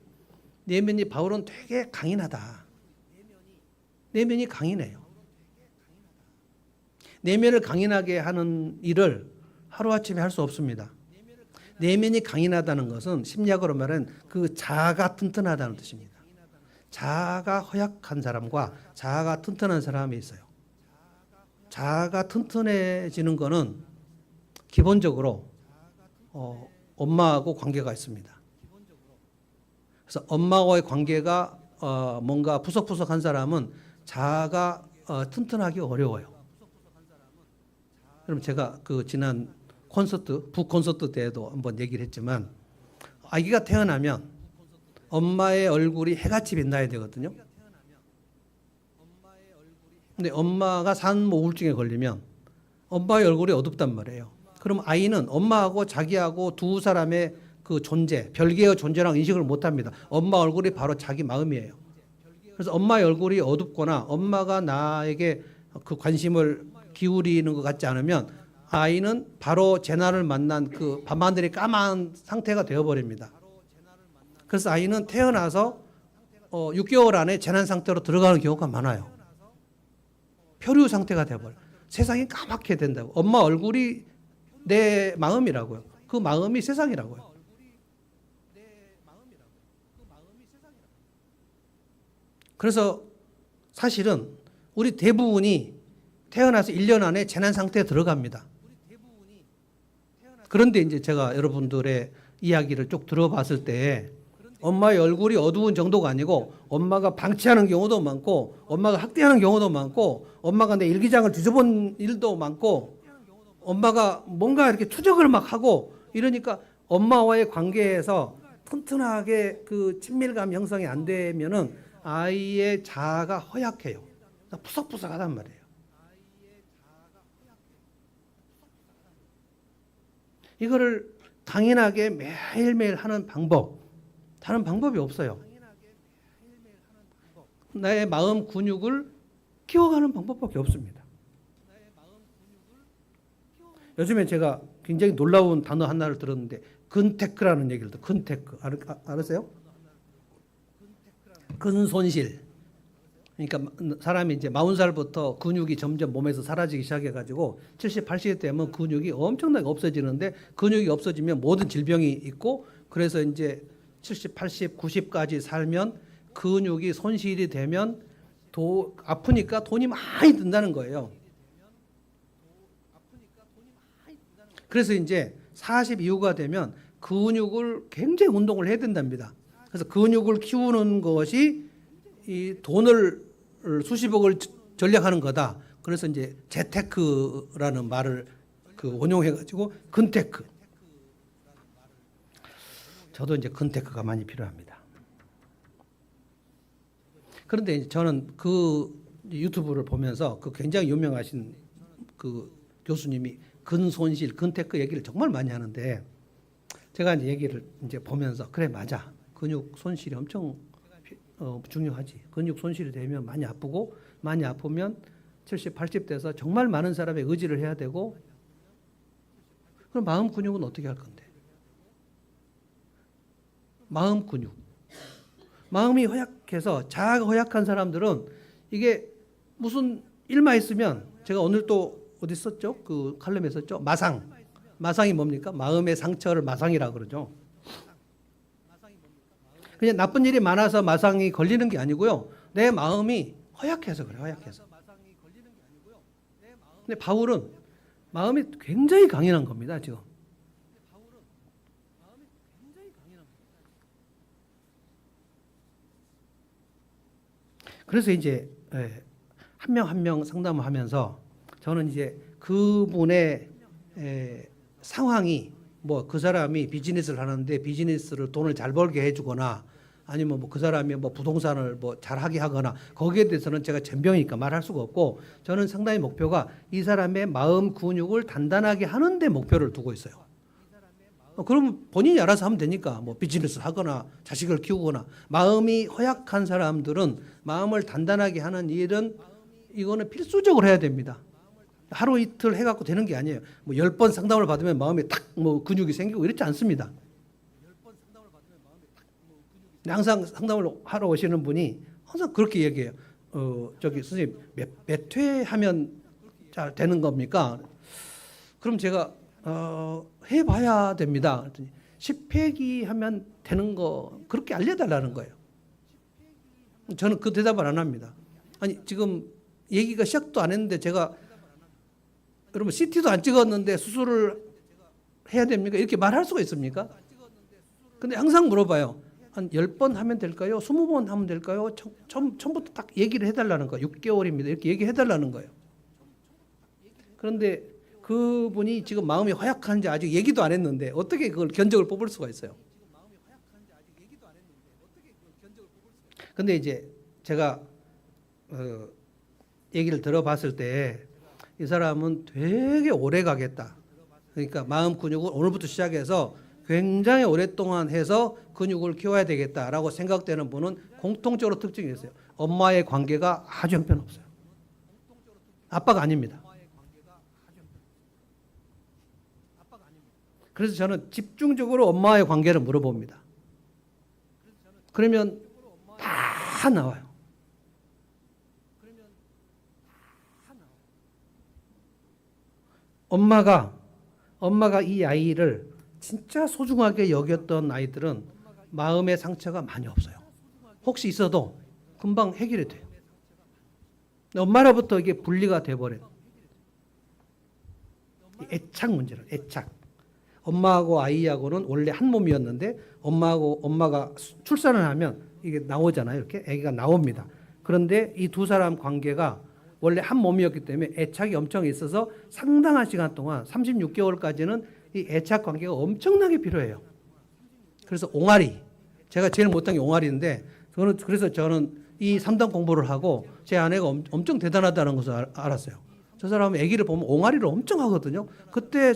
내면이 바울은 되게 강인하다. 내면이 강인해요. 내면을 강인하게 하는 일을 하루아침에 할 수 없습니다. 내면이 강인하다는 것은 심리학으로 말하는 그 자아가 튼튼하다는 뜻입니다. 자아가 허약한 사람과 자아가 튼튼한 사람이 있어요. 자아가 튼튼해지는 것은 기본적으로 엄마하고 관계가 있습니다. 그래서 엄마와의 관계가 뭔가 푸석푸석한 사람은 자아가 튼튼하기 어려워요. 그럼 제가 그 지난 콘서트, 북콘서트 때에도 한번 얘기를 했지만 아기가 태어나면 엄마의 얼굴이 해같이 빛나야 되거든요. 근데 엄마가 산모 우울증에 걸리면 엄마의 얼굴이 어둡단 말이에요. 그럼 아이는 엄마하고 자기하고 두 사람의 그 존재, 별개의 존재랑 인식을 못합니다. 엄마 얼굴이 바로 자기 마음이에요. 그래서 엄마의 얼굴이 어둡거나 엄마가 나에게 그 관심을 기울이는 것 같지 않으면 아이는 바로 재난을 만난 그 밤하늘이 까만 상태가 되어버립니다. 그래서 아이는 태어나서 6개월 안에 재난 상태로 들어가는 경우가 많아요. 표류 상태가 되어버려요. 세상이 까맣게 된다고. 엄마 얼굴이 내 마음이라고요. 그 마음이 세상이라고요. 그래서 사실은 우리 대부분이 태어나서 1년 안에 재난 상태에 들어갑니다. 그런데 이제 제가 여러분들의 이야기를 쭉 들어봤을 때 엄마의 얼굴이 어두운 정도가 아니고 엄마가 방치하는 경우도 많고 엄마가 학대하는 경우도 많고 엄마가 내 일기장을 뒤져본 일도 많고 엄마가 뭔가 이렇게 추적을 막 하고 이러니까 엄마와의 관계에서 튼튼하게 그 친밀감 형성이 안 되면은 아이의 자아가 허약해요. 푸석푸석하단 말이에요. 이거를 강인하게 매일매일 하는 방법, 다른 방법이 없어요. 나의 마음 근육을 키워가는 방법밖에 없습니다. 요즘에 제가 굉장히 놀라운 단어 하나를 들었는데 근테크라는 얘기를 들어요. 근테크. 알았어요? 근손실. 그러니까 사람이 이제 40살부터 근육이 점점 몸에서 사라지기 시작해가지고 70, 80세 되면 근육이 엄청나게 없어지는데 근육이 없어지면 모든 질병이 있고 그래서 이제 70, 80, 90까지 살면 근육이 손실이 되면 아프니까 돈이 많이 든다는 거예요. 그래서 이제 40 이후가 되면 근육을 굉장히 운동을 해야 된답니다. 그래서 근육을 키우는 것이 이 돈을 수십억을 전략하는 거다. 그래서 이제 재테크라는 말을 원용해가지고 근테크. 저도 이제 근테크가 많이 필요합니다. 그런데 이제 저는 그 유튜브를 보면서 그 굉장히 유명하신 그 교수님이 근손실, 근테크 얘기를 정말 많이 하는데 제가 이제 얘기를 이제 보면서 그래 맞아. 근육 손실이 엄청 중요하지. 근육 손실이 되면 많이 아프고 많이 아프면 70, 80 돼서 정말 많은 사람의 의지를 해야 되고 그럼 마음 근육은 어떻게 할 건데? 마음 근육. 마음이 허약해서 자아가 허약한 사람들은 이게 무슨 일만 있으면 제가 오늘 또 어디 썼죠? 그 칼럼에 썼죠? 마상. 마상이 뭡니까? 마음의 상처를 마상이라고 그러죠. 그냥 나쁜 일이 많아서 마상이 걸리는 게 아니고요. 내 마음이 허약해서 그래요. 허약해서. 근데 바울은 마음이 굉장히 강인한 겁니다. 지금. 그래서 이제 한 명 한 명 상담을 하면서 저는 이제 그분의 상황이 뭐 그 사람이 비즈니스를 하는데 비즈니스를 돈을 잘 벌게 해주거나 아니면 뭐 그 사람이 뭐 부동산을 뭐 잘하게 하거나 거기에 대해서는 제가 전병이니까 말할 수가 없고 저는 상당히 목표가 이 사람의 마음 근육을 단단하게 하는 데 목표를 두고 있어요. 그러면 본인이 알아서 하면 되니까 뭐 비즈니스를 하거나 자식을 키우거나 마음이 허약한 사람들은 마음을 단단하게 하는 일은 이거는 필수적으로 해야 됩니다. 하루 이틀 해갖고 되는 게 아니에요. 뭐 10번 상담을 받으면 마음에 탁 뭐 근육이 생기고 이렇지 않습니다. 항상 상담을 하러 오시는 분이 항상 그렇게 얘기해요. 저기 선생님 몇 회 하면 잘 되는 겁니까? 그럼 제가 해봐야 됩니다. 그랬더니 10회기 하면 되는 거 그렇게 알려달라는 거예요. 저는 그 대답을 안 합니다. 아니 지금 얘기가 시작도 안 했는데 제가 여러분 CT도 안 찍었는데 수술을 해야 됩니까? 이렇게 말할 수가 있습니까? 근데 항상 물어봐요. 한 10번 하면 될까요? 20번 하면 될까요? 처음부터 딱 얘기를 해달라는 거예요. 6개월입니다. 이렇게 얘기해달라는 거예요. 그런데 그분이 지금 마음이 허약한지 아직 얘기도 안 했는데 어떻게 그걸 견적을 뽑을 수가 있어요? 근데 이제 제가 얘기를 들어봤을 때 이 사람은 되게 오래 가겠다. 그러니까 마음 근육을 오늘부터 시작해서 굉장히 오랫동안 해서 근육을 키워야 되겠다라고 생각되는 분은 공통적으로 특징이 있어요. 엄마의 관계가 아주 형편없어요. 아빠가 아닙니다. 그래서 저는 집중적으로 엄마의 관계를 물어봅니다. 그러면 다 나와요. 엄마가 이 아이를 진짜 소중하게 여겼던 아이들은 마음의 상처가 많이 없어요. 혹시 있어도 금방 해결이 돼요. 엄마로부터 이게 분리가 돼버려요. 애착 문제는 애착. 엄마하고 아이하고는 원래 한 몸이었는데 엄마가 출산을 하면 이게 나오잖아요. 이렇게 아기가 나옵니다. 그런데 이 두 사람 관계가 원래 한 몸이었기 때문에 애착이 엄청 있어서 상당한 시간 동안 36개월까지는 이 애착 관계가 엄청나게 필요해요. 그래서 옹알이 제가 제일 못한 게 옹알이인데 그래서 저는 이 3단 공부를 하고 제 아내가 엄청 대단하다는 것을 알았어요. 저 사람은 아기를 보면 옹알이를 엄청 하거든요. 그때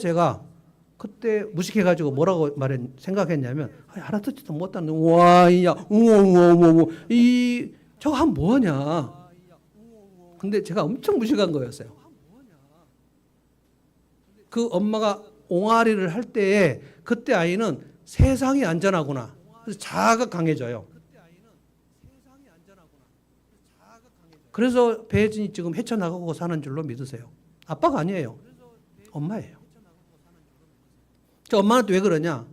무식해가지고 뭐라고 생각했냐면 알아듣지도 못하는 와이야 우와우와우와 이 저거 하면 뭐하냐. 근데 제가 엄청 무식한 거였어요. 그 엄마가 옹알이를 할 때에 그때 아이는 세상이 안전하구나. 그래서 자아가 강해져요. 그래서 배혜진이 지금 헤쳐나가고 사는 줄로 믿으세요. 아빠가 아니에요. 엄마예요. 저 엄마한테 왜 그러냐?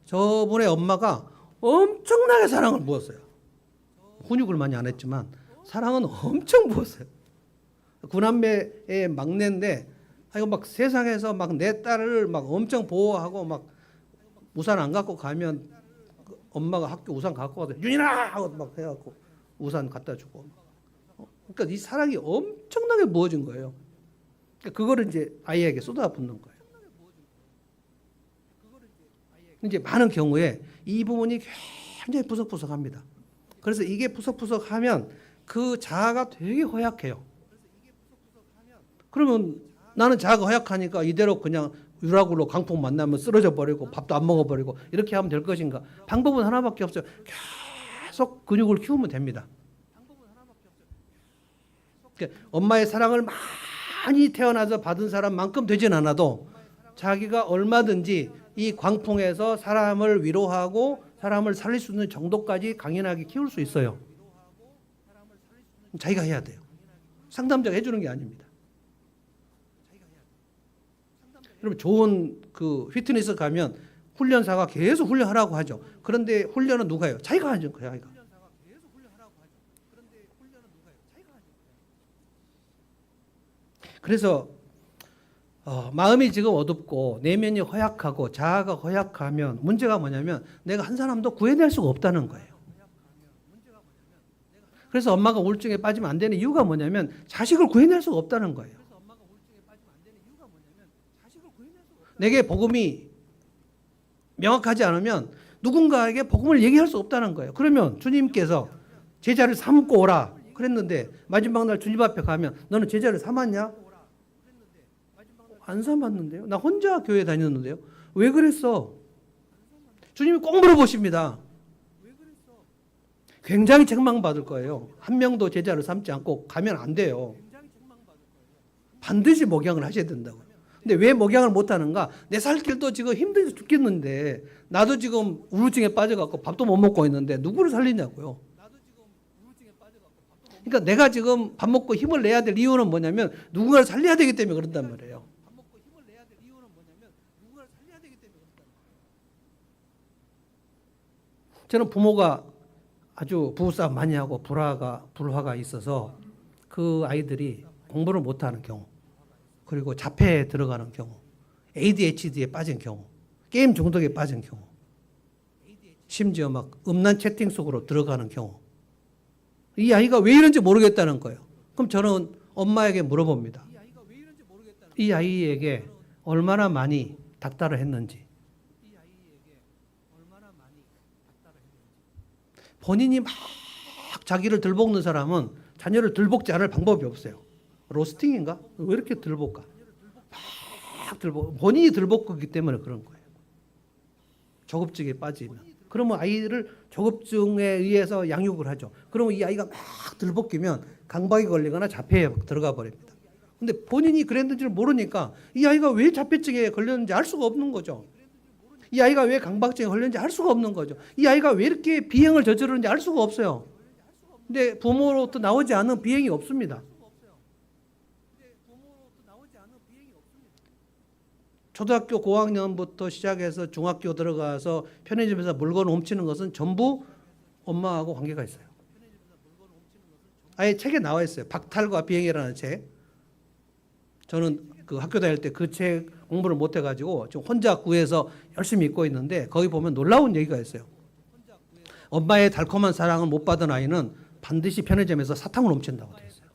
저분의 엄마가 엄청나게 사랑을 부었어요. 훈육을 많이 안 했지만 사랑은 엄청 부었어요. 구남매의 막내인데 이거 막 세상에서 막 내 딸을 막 엄청 보호하고 막 우산 안 갖고 가면 엄마가 학교 우산 갖고 와서 윤이나 하고 막 해갖고 우산 갖다 주고. 그러니까 이 사랑이 엄청나게 부어진 거예요. 그러니까 그거를 이제 아이에게 쏟아붓는 거예요. 이제 많은 경우에 이 부분이 굉장히 푸석푸석합니다. 그래서 이게 푸석푸석하면 그 자아가 되게 허약해요. 그러면 나는 자아가 허약하니까 이대로 그냥 유라굴로 강풍 만나면 쓰러져 버리고 밥도 안 먹어버리고 이렇게 하면 될 것인가? 방법은 하나밖에 없어요. 계속 근육을 키우면 됩니다. 그러니까 엄마의 사랑을 많이 태어나서 받은 사람만큼 되진 않아도 자기가 얼마든지 이 광풍에서 사람을 위로하고 사람을 살릴 수 있는 정도까지 강인하게 키울 수 있어요. 자기가 해야 돼요. 상담자가 해주는 게 아닙니다. 여러분 좋은 그 피트니스 가면 훈련사가 계속 훈련하라고 하죠. 그런데 훈련은 누가 해요? 자기가 하는 거예요. 자기가. 그래서 마음이 지금 어둡고 내면이 허약하고 자아가 허약하면 문제가 뭐냐면 내가 한 사람도 구해낼 수가 없다는 거예요. 그래서 엄마가 우울증에 빠지면 안 되는 이유가 뭐냐면 자식을 구해낼 수가 없다는 거예요. 내게 복음이 명확하지 않으면 누군가에게 복음을 얘기할 수 없다는 거예요. 그러면 주님께서 제자를 삼고 오라 그랬는데 마지막 날 주님 앞에 가면 너는 제자를 삼았냐? 안 삼았는데요. 나 혼자 교회 다녔는데요. 왜 그랬어? 주님이 꼭 물어보십니다. 굉장히 책망받을 거예요. 한 명도 제자를 삼지 않고 가면 안 돼요. 반드시 목양을 하셔야 된다고요. 근데 왜 목양을 못하는가? 내 살 길도 지금 힘들어 죽겠는데 나도 지금 우울증에 빠져갖고 밥도 못 먹고 있는데 누구를 살리냐고요. 그러니까 내가 지금 밥 먹고 힘을 내야 될 이유는 뭐냐면 누군가를 살려야 되기 때문에 그런단 말이에요. 저는 부모가 아주 부부싸움 많이 하고 불화가 있어서 그 아이들이 공부를 못하는 경우, 그리고 자폐에 들어가는 경우, ADHD에 빠진 경우, 게임 중독에 빠진 경우, 심지어 막 음란 채팅 속으로 들어가는 경우, 이 아이가 왜 이런지 모르겠다는 거예요. 그럼 저는 엄마에게 물어봅니다. 이 아이에게 얼마나 많이 닥달을 했는지. 본인이 막 자기를 들볶는 사람은 자녀를 들볶지 않을 방법이 없어요. 로스팅인가? 왜 이렇게 들볶아? 막 들볶. 본인이 들볶기 때문에 그런 거예요. 저급증에 빠지면. 그러면 아이를 저급증에 의해서 양육을 하죠. 그러면 이 아이가 막 들볶이면 강박이 걸리거나 자폐에 들어가 버립니다. 근데 본인이 그랬는지를 모르니까 이 아이가 왜 자폐증에 걸렸는지 알 수가 없는 거죠. 이 아이가 왜 강박증에 걸렸는지 알 수가 없는 거죠. 이 아이가 왜 이렇게 비행을 저지르는지 알 수가 없어요. 근데 부모로부터 나오지 않은 비행이 없습니다. 초등학교 고학년부터 시작해서 중학교 들어가서 편의점에서 물건을 훔치는 것은 전부 엄마하고 관계가 있어요. 아예 책에 나와 있어요. 박탈과 비행이라는 책. 저는 그 학교 다닐 때 그 책 공부를 못 해가지고 지금 혼자 구해서 열심히 읽고 있는데 거기 보면 놀라운 얘기가 있어요. 엄마의 달콤한 사랑을 못 받은 아이는 반드시 편의점에서 사탕을 훔친다고 되어 있어요.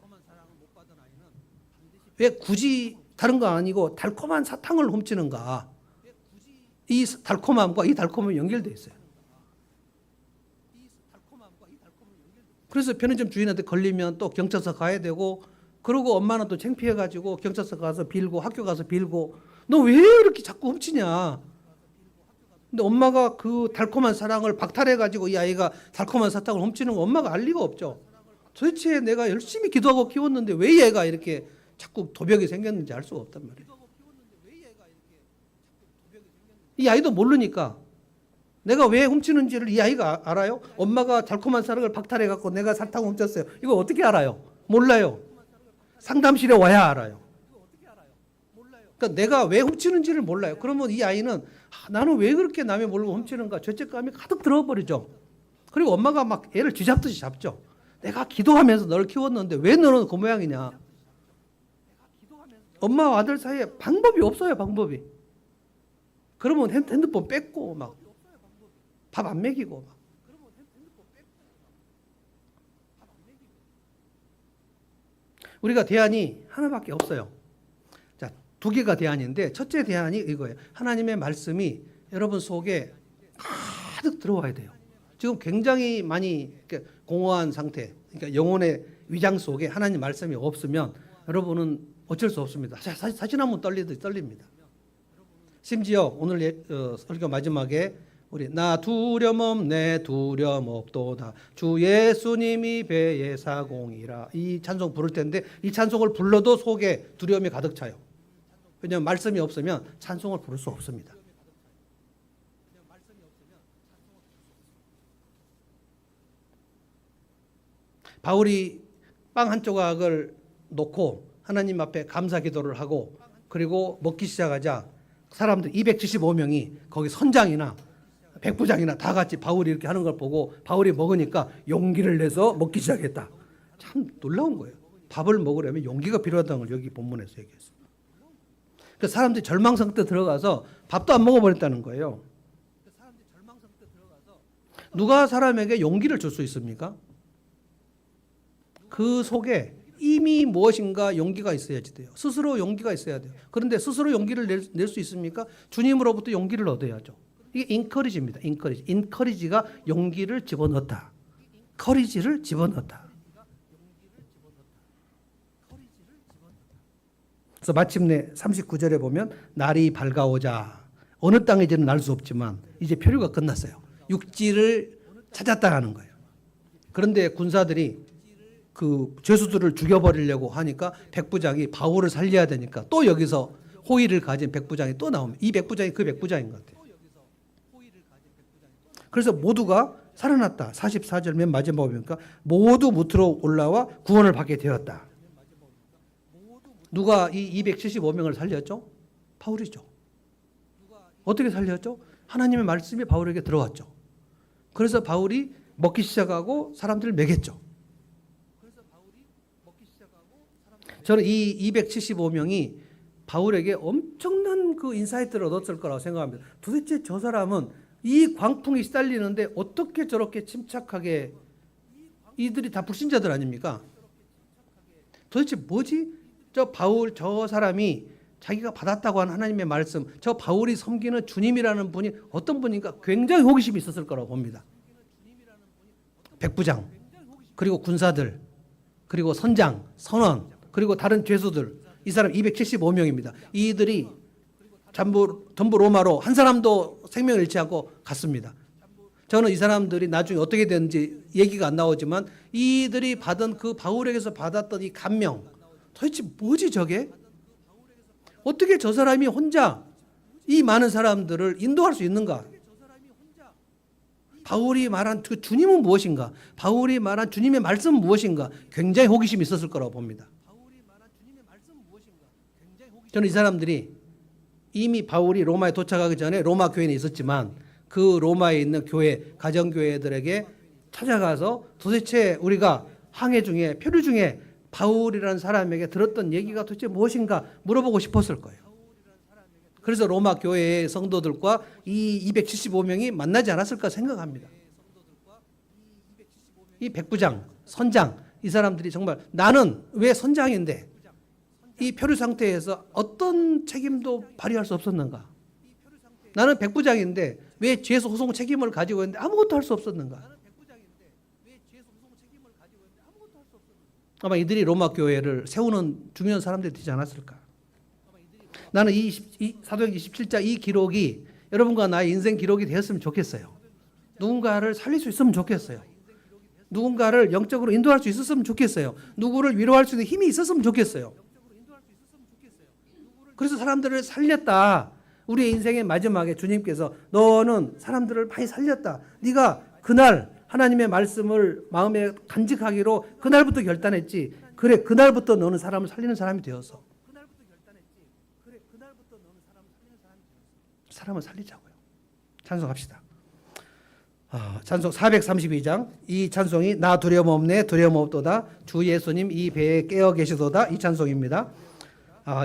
왜 굳이 다른 거 아니고 달콤한 사탕을 훔치는가? 이 달콤함과 이 달콤함이 연결되어 있어요. 그래서 편의점 주인한테 걸리면 또 경찰서 가야 되고, 그러고 엄마는 또 창피해가지고 경찰서 가서 빌고 학교 가서 빌고, 너 왜 이렇게 자꾸 훔치냐? 근데 엄마가 그 달콤한 사랑을 박탈해가지고 이 아이가 달콤한 사탕을 훔치는 거 엄마가 알 리가 없죠. 도대체 내가 열심히 기도하고 키웠는데 왜 얘가 이렇게 자꾸 도벽이 생겼는지 알 수가 없단 말이에요. 이 아이도 모르니까 내가 왜 훔치는지를 이 아이가 알아요? 엄마가 달콤한 사랑을 박탈해갖고 내가 사탕 훔쳤어요. 이거 어떻게 알아요? 몰라요. 상담실에 와야 알아요. 그러니까 내가 왜 훔치는지를 몰라요. 그러면 이 아이는 나는 왜 그렇게 남의 물건 훔치는가 죄책감이 가득 들어버리죠. 그리고 엄마가 막 애를 쥐잡듯이 잡죠. 내가 기도하면서 너를 키웠는데 왜 너는 그 모양이냐. 엄마와 아들 사이에 방법이 없어요. 방법이. 그러면 핸드폰 뺏고 막 밥 안 먹이고 막. 우리가 대안이 하나밖에 없어요. 자, 두 개가 대안인데 첫째 대안이 이거예요. 하나님의 말씀이 여러분 속에 가득 들어와야 돼요. 지금 굉장히 많이 공허한 상태, 그러니까 영혼의 위장 속에 하나님 말씀이 없으면 여러분은 어쩔 수 없습니다. 사진 한번 떨립니다. 심지어 오늘 설교 마지막에 우리 나 두려움 없네 두려움 없도다 주 예수님이 배의 사공이라 이 찬송 부를 텐데 이 찬송을 불러도 속에 두려움이 가득 차요. 왜냐하면 말씀이 없으면 찬송을 부를 수 없습니다. 바울이 빵 한 조각을 놓고 하나님 앞에 감사 기도를 하고 그리고 먹기 시작하자 사람들 275명이 거기 선장이나 백부장이나 다 같이 바울이 이렇게 하는 걸 보고 바울이 먹으니까 용기를 내서 먹기 시작했다. 참 놀라운 거예요. 밥을 먹으려면 용기가 필요하다는 걸 여기 본문에서 얘기했어요. 그 사람들이 절망 상태 들어가서 밥도 안 먹어버렸다는 거예요. 누가 사람에게 용기를 줄 수 있습니까? 그 속에 이미 무엇인가 용기가 있어야지 돼요. 스스로 용기가 있어야 돼요. 그런데 스스로 용기를 낼 수 있습니까? 주님으로부터 용기를 얻어야죠. 이게 인커리지입니다. 인커리지가 용기를 집어넣다. 커리지를 집어넣다. 그래서 마침내 39절에 보면 날이 밝아오자 어느 땅인지는 알 수 없지만 이제 표류가 끝났어요. 육지를 찾았다 하는 거예요. 그런데 군사들이 그 죄수들을 죽여버리려고 하니까 백부장이 바울을 살려야 되니까 또 여기서 호의를 가진 백부장이 또 나옵니다. 이 백부장이 그 백부장인 것 같아요. 그래서 모두가 살아났다. 44절 맨 마지막에 보니까 모두 무트로 올라와 구원을 받게 되었다. 누가 이 275명을 살렸죠? 바울이죠. 어떻게 살렸죠? 하나님의 말씀이 바울에게 들어왔죠. 그래서 바울이 먹기 시작하고 사람들을 먹였죠. 저는 이 275명이 바울에게 엄청난 그 인사이트를 얻었을 거라고 생각합니다. 도대체 저 사람은 이 광풍이 시달리는데 어떻게 저렇게 침착하게, 이들이 다 불신자들 아닙니까? 도대체 뭐지? 저 바울, 저 사람이 자기가 받았다고 하는 하나님의 말씀, 저 바울이 섬기는 주님이라는 분이 어떤 분인가 굉장히 호기심이 있었을 거라고 봅니다. 백부장, 그리고 군사들, 그리고 선장, 선원, 그리고 다른 죄수들, 이 사람 275명입니다. 이들이 전부 로마로 한 사람도 생명을 잃지 않고 갔습니다. 저는 이 사람들이 나중에 어떻게 됐는지 얘기가 안 나오지만 이들이 받은 그 바울에게서 받았던 이 감명, 도대체 뭐지 저게? 어떻게 저 사람이 혼자 이 많은 사람들을 인도할 수 있는가? 바울이 말한 그 주님은 무엇인가? 바울이 말한 주님의 말씀은 무엇인가? 굉장히 호기심이 있었을 거라고 봅니다. 저는 이 사람들이 이미 바울이 로마에 도착하기 전에 로마 교회에 있었지만 그 로마에 있는 교회, 가정교회들에게 찾아가서 도대체 우리가 항해 중에, 표류 중에 바울이라는 사람에게 들었던 얘기가 도대체 무엇인가 물어보고 싶었을 거예요. 그래서 로마 교회의 성도들과 이 275명이 만나지 않았을까 생각합니다. 이 백부장, 선장, 이 사람들이 정말 나는 왜 선장인데 이 표류 상태에서 어떤 책임도 발휘할 수 없었는가? 나는 백부장인데 왜 죄수 호송 책임을 가지고 있는데 아무것도 할 수 없었는가? 아마 이들이 로마 교회를 세우는 중요한 사람들이 되지 않았을까? 나는 이 사도행 27장 이 기록이 여러분과 나의 인생 기록이 되었으면 좋겠어요. 누군가를 살릴 수 있으면 좋겠어요. 누군가를 영적으로 인도할 수 있었으면 좋겠어요. 누구를 위로할 수 있는 힘이 있었으면 좋겠어요. 그래서 사람들을 살렸다. 우리의 인생의 마지막에 주님께서 너는 사람들을 많이 살렸다. 네가 그날 하나님의 말씀을 마음에 간직하기로 그날부터 결단했지. 그래, 그날부터 너는 사람을 살리는 사람이 되어서. 사람을 살리자고요. 찬송합시다. 찬송 432장. 이 찬송이 나 두려움 없네 두려움 없도다 주 예수님 이 배에 깨어 계시도다 이 찬송입니다.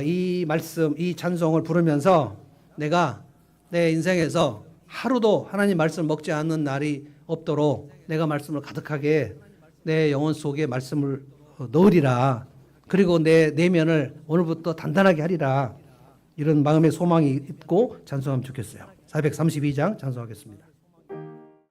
이 말씀, 이 찬송을 부르면서 내가 내 인생에서 하루도 하나님 말씀을 먹지 않는 날이 없도록 내가 말씀을 가득하게 내 영혼 속에 말씀을 넣으리라. 그리고 내 내면을 오늘부터 단단하게 하리라. 이런 마음의 소망이 있고 찬송하면 좋겠어요. 432장 찬송하겠습니다.